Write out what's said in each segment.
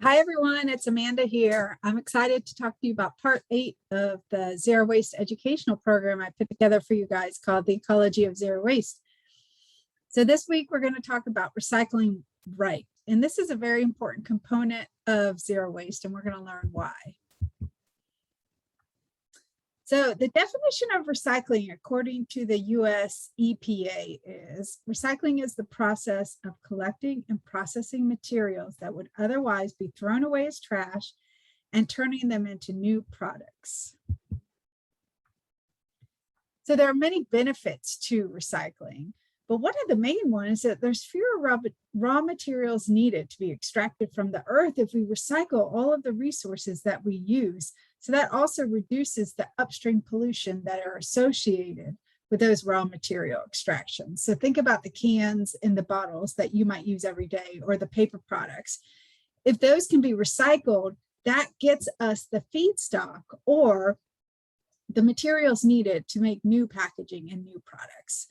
Hi, everyone. It's Amanda here. I'm excited to talk to you about part 8 of the Zero Waste educational program I put together for you guys called The Ecology of Zero Waste. So this week, we're going to talk about recycling right. And this is a very important component of zero waste, and we're going to learn why. So the definition of recycling, according to the US EPA, is recycling is the process of collecting and processing materials that would otherwise be thrown away as trash and turning them into new products. So there are many benefits to recycling, but one of the main ones is that there's fewer raw materials needed to be extracted from the earth if we recycle all of the resources that we use. So that also reduces the upstream pollution that are associated with those raw material extractions. So think about the cans and the bottles that you might use every day, or the paper products. If those can be recycled, that gets us the feedstock or the materials needed to make new packaging and new products.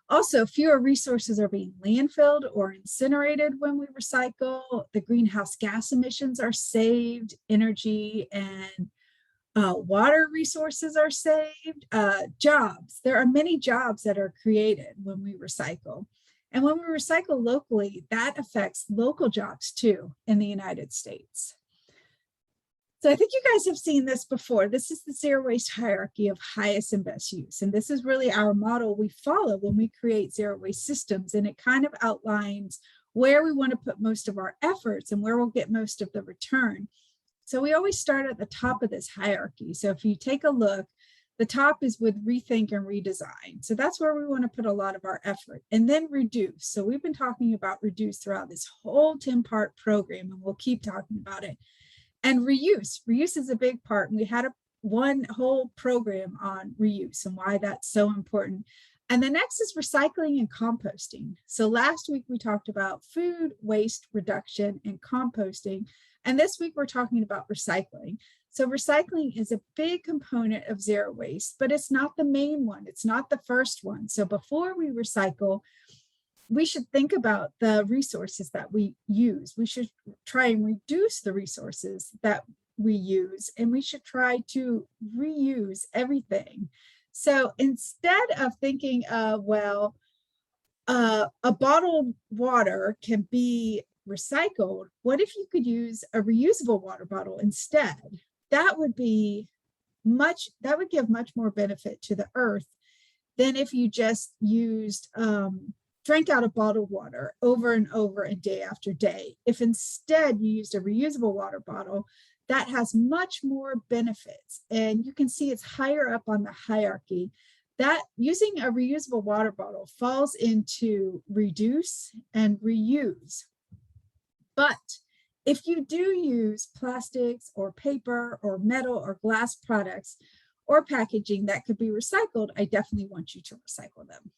Also, fewer resources are being landfilled or incinerated when we recycle. The greenhouse gas emissions are saved, energy and water resources are saved. Jobs, there are many jobs that are created when we recycle. And when we recycle locally, that affects local jobs too in the United States. So I think you guys have seen this before. This is the zero waste hierarchy of highest and best use. And this is really our model we follow when we create zero waste systems. And it kind of outlines where we want to put most of our efforts and where we'll get most of the return. So we always start at the top of this hierarchy. So if you take a look, the top is with rethink and redesign. So that's where we want to put a lot of our effort. And then reduce. So we've been talking about reduce throughout this whole 10-part program, and we'll keep talking about it. And reuse. Reuse is a big part. We had one whole program on reuse and why that's so important. And the next is recycling and composting. So last week we talked about food waste reduction and composting. And this week we're talking about recycling. So recycling is a big component of zero waste, but it's not the main one. It's not the first one. So before we recycle, we should think about the resources that we use. We should try and reduce the resources that we use, and we should try to reuse everything. So instead of thinking, a bottled water can be recycled, what if you could use a reusable water bottle instead? That would give much more benefit to the earth than if you just used drank out of bottled water over and over and day after day. If instead you used a reusable water bottle, that has much more benefits. And you can see it's higher up on the hierarchy. That using a reusable water bottle falls into reduce and reuse. But if you do use plastics or paper or metal or glass products or packaging that could be recycled, I definitely want you to recycle them.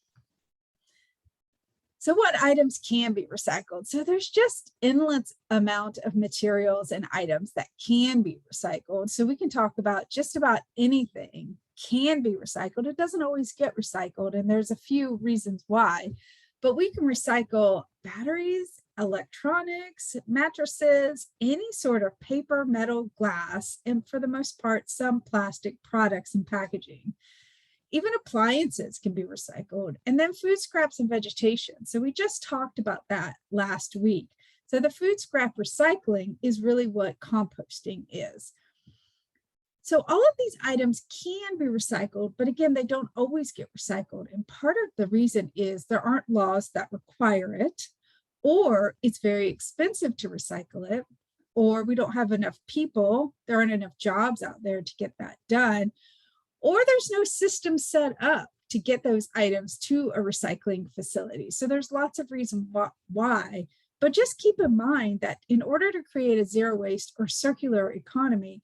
So what items can be recycled? So there's just endless amount of materials and items that can be recycled. So we can talk about just about anything can be recycled. It doesn't always get recycled, and there's a few reasons why, but we can recycle batteries, electronics, mattresses, any sort of paper, metal, glass, and for the most part, some plastic products and packaging. Even appliances can be recycled, and then food scraps and vegetation. So we just talked about that last week. So the food scrap recycling is really what composting is. So all of these items can be recycled, but again, they don't always get recycled. And part of the reason is there aren't laws that require it, or it's very expensive to recycle it, or we don't have enough people, there aren't enough jobs out there to get that done, or there's no system set up to get those items to a recycling facility. So there's lots of reasons why, but just keep in mind that in order to create a zero waste or circular economy,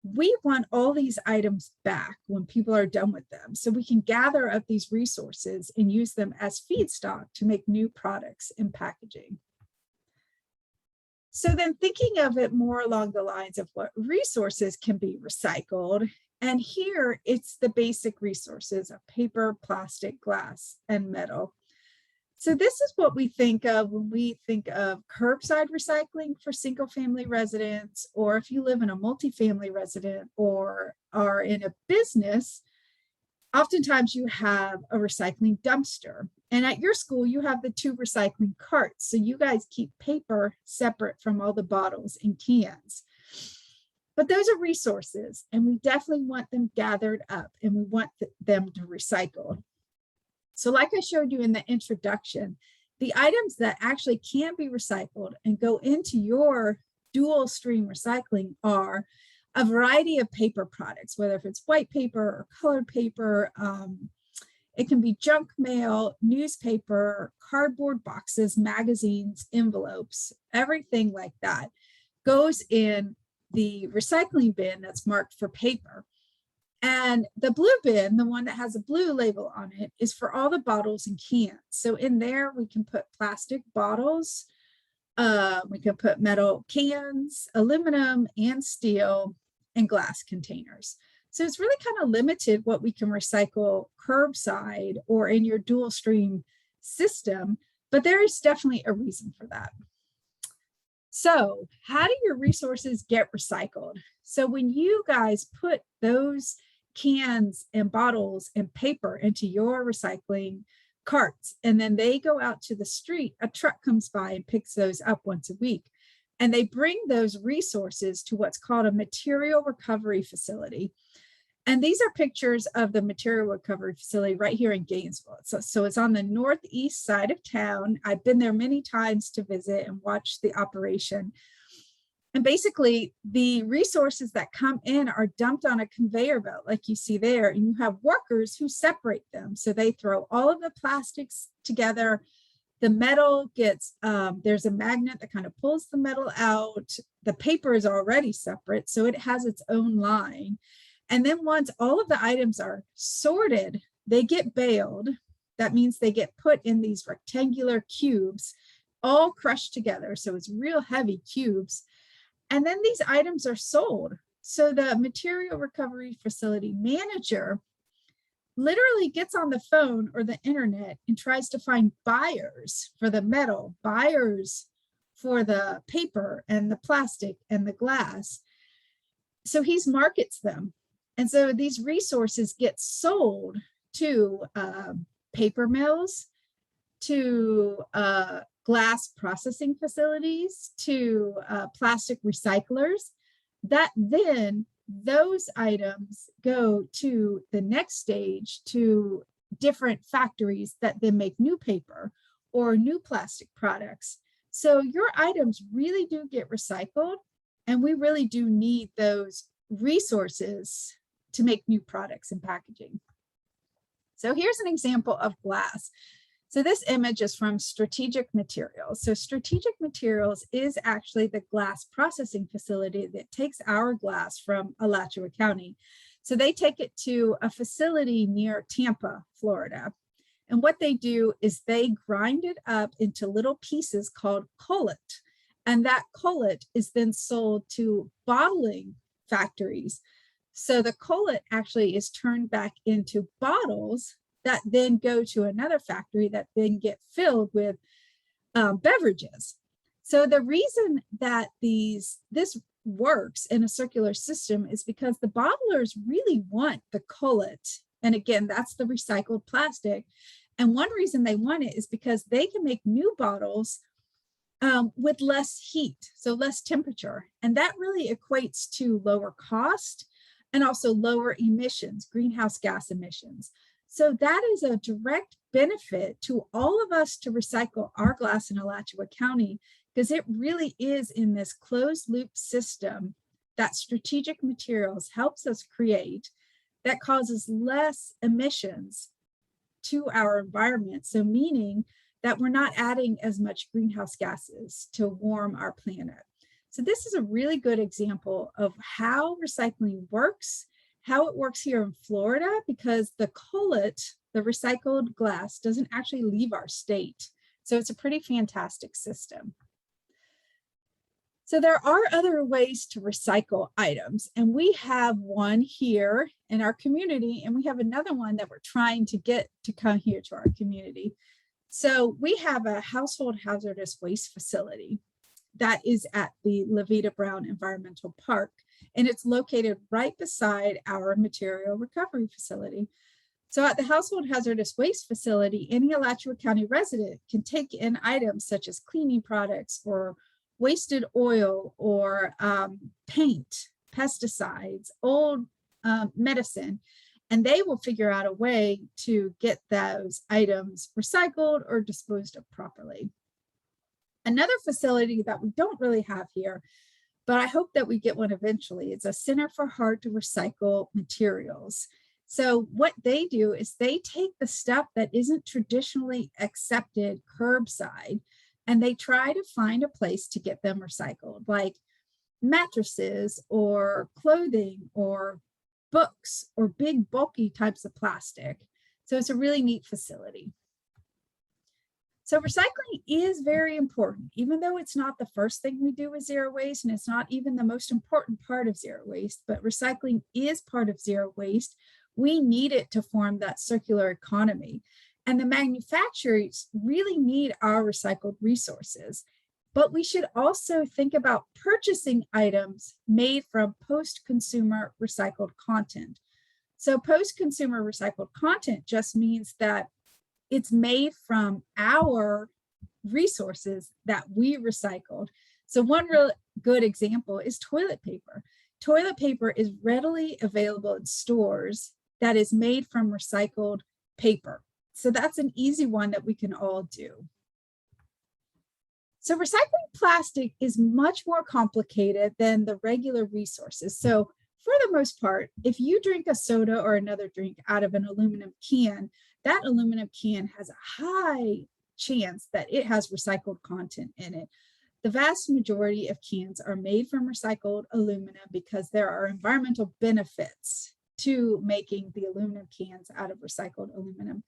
we want all these items back when people are done with them. So we can gather up these resources and use them as feedstock to make new products and packaging. So then thinking of it more along the lines of what resources can be recycled, and here it's the basic resources of paper, plastic, glass, and metal. So this is what we think of when we think of curbside recycling for single family residents, or if you live in a multifamily resident or are in a business, oftentimes you have a recycling dumpster. And at your school, you have the 2 recycling carts. So you guys keep paper separate from all the bottles and cans. But those are resources, and we definitely want them gathered up and we want them to recycle. So like I showed you in the introduction, the items that actually can be recycled and go into your dual stream recycling are a variety of paper products, whether if it's white paper or colored paper. It can be junk mail, newspaper, cardboard boxes, magazines, envelopes, everything like that goes in the recycling bin that's marked for paper. And the blue bin, the one that has a blue label on it, is for all the bottles and cans. So in there, we can put plastic bottles, we can put metal cans, aluminum and steel, and glass containers. So it's really kind of limited what we can recycle curbside or in your dual stream system, but there is definitely a reason for that. So how do your resources get recycled? So when you guys put those cans and bottles and paper into your recycling carts, and then they go out to the street, a truck comes by and picks those up once a week. And they bring those resources to what's called a material recovery facility. And these are pictures of the material recovery facility right here in Gainesville. So it's on the northeast side of town. I've been there many times to visit and watch the operation. And basically, the resources that come in are dumped on a conveyor belt, like you see there, and you have workers who separate them. So they throw all of the plastics together. The metal gets, there's a magnet that kind of pulls the metal out. The paper is already separate, so it has its own line. And then once all of the items are sorted, they get baled. That means they get put in these rectangular cubes, all crushed together. So it's real heavy cubes. And then these items are sold. So the material recovery facility manager literally gets on the phone or the internet and tries to find buyers for the metal, buyers for the paper and the plastic and the glass. So he markets them. And so these resources get sold to paper mills, to glass processing facilities, to plastic recyclers, that then those items go to the next stage to different factories that then make new paper or new plastic products. So your items really do get recycled, and we really do need those resources to make new products and packaging. So here's an example of glass. So this image is from Strategic Materials. So Strategic Materials is actually the glass processing facility that takes our glass from Alachua County. So they take it to a facility near Tampa, Florida. And what they do is they grind it up into little pieces called cullet. And that cullet is then sold to bottling factories. So the cullet actually is turned back into bottles that then go to another factory that then get filled with beverages. So the reason that this works in a circular system is because the bottlers really want the cullet. And again, that's the recycled plastic. And one reason they want it is because they can make new bottles with less heat, so less temperature. And that really equates to lower cost and also lower emissions, greenhouse gas emissions. So that is a direct benefit to all of us to recycle our glass in Alachua County, because it really is in this closed loop system that Strategic Materials helps us create that causes less emissions to our environment. So meaning that we're not adding as much greenhouse gases to warm our planet. So this is a really good example of how recycling works, how it works here in Florida, because the cullet, the recycled glass, doesn't actually leave our state. So it's a pretty fantastic system. So there are other ways to recycle items, and we have one here in our community, and we have another one that we're trying to get to come here to our community. So we have a household hazardous waste facility that is at the Levita Brown Environmental Park, and it's located right beside our material recovery facility. So at the household hazardous waste facility, any Alachua County resident can take in items such as cleaning products or wasted oil or paint, pesticides, old medicine, and they will figure out a way to get those items recycled or disposed of properly. Another facility that we don't really have here, but I hope that we get one eventually, is a Center for Hard to Recycle Materials. So what they do is they take the stuff that isn't traditionally accepted curbside, and they try to find a place to get them recycled, like mattresses or clothing or books or big bulky types of plastic. So it's a really neat facility. So recycling is very important, even though it's not the first thing we do with zero waste, and it's not even the most important part of zero waste, but recycling is part of zero waste. We need it to form that circular economy. And the manufacturers really need our recycled resources. But we should also think about purchasing items made from post-consumer recycled content. So post-consumer recycled content just means that it's made from our resources that we recycled. So one real good example is toilet paper. Toilet paper is readily available in stores that is made from recycled paper. So that's an easy one that we can all do. So recycling plastic is much more complicated than the regular resources. So for the most part, if you drink a soda or another drink out of an aluminum can, that aluminum can has a high chance that it has recycled content in it. The vast majority of cans are made from recycled aluminum because there are environmental benefits to making the aluminum cans out of recycled aluminum.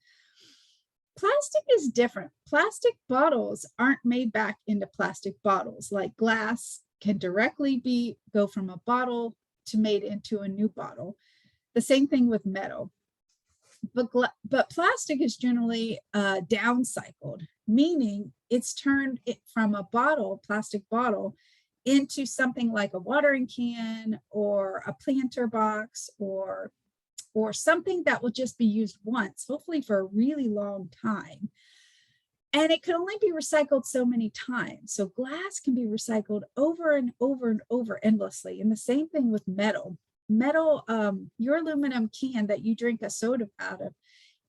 Plastic is different. Plastic bottles aren't made back into plastic bottles. Like glass can directly go from a bottle to made into a new bottle. The same thing with metal. But plastic is generally downcycled, meaning it's turned from a plastic bottle, into something like a watering can or a planter box or something that will just be used once, hopefully for a really long time. And it can only be recycled so many times. So glass can be recycled over and over and over endlessly. And the same thing with metal. Your aluminum can that you drink a soda out of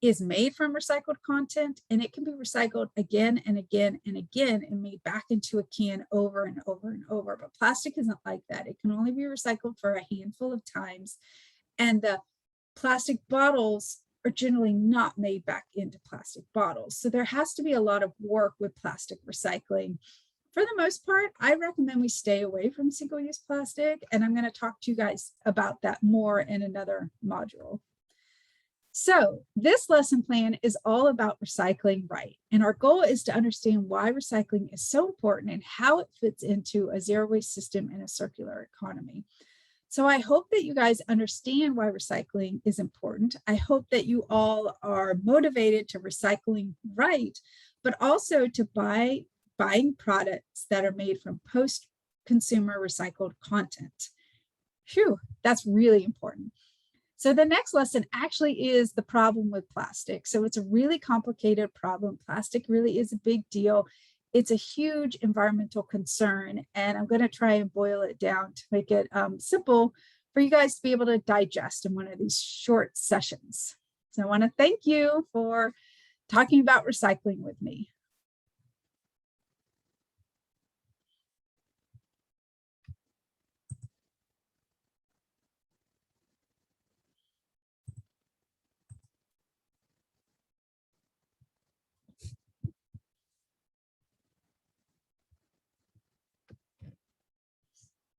is made from recycled content, and it can be recycled again and again and again and made back into a can over and over and over. But plastic isn't like that. It can only be recycled for a handful of times. And the plastic bottles are generally not made back into plastic bottles. So there has to be a lot of work with plastic recycling. For the most part, I recommend we stay away from single-use plastic, and I'm going to talk to you guys about that more in another module. So this lesson plan is all about recycling right, and our goal is to understand why recycling is so important and how it fits into a zero-waste system and a circular economy. So I hope that you guys understand why recycling is important. I hope that you all are motivated to recycling right, but also to buying products that are made from post-consumer recycled content. Phew, that's really important. So the next lesson actually is the problem with plastic. So it's a really complicated problem. Plastic really is a big deal. It's a huge environmental concern, and I'm going to try and boil it down to make it simple for you guys to be able to digest in one of these short sessions. So I want to thank you for talking about recycling with me.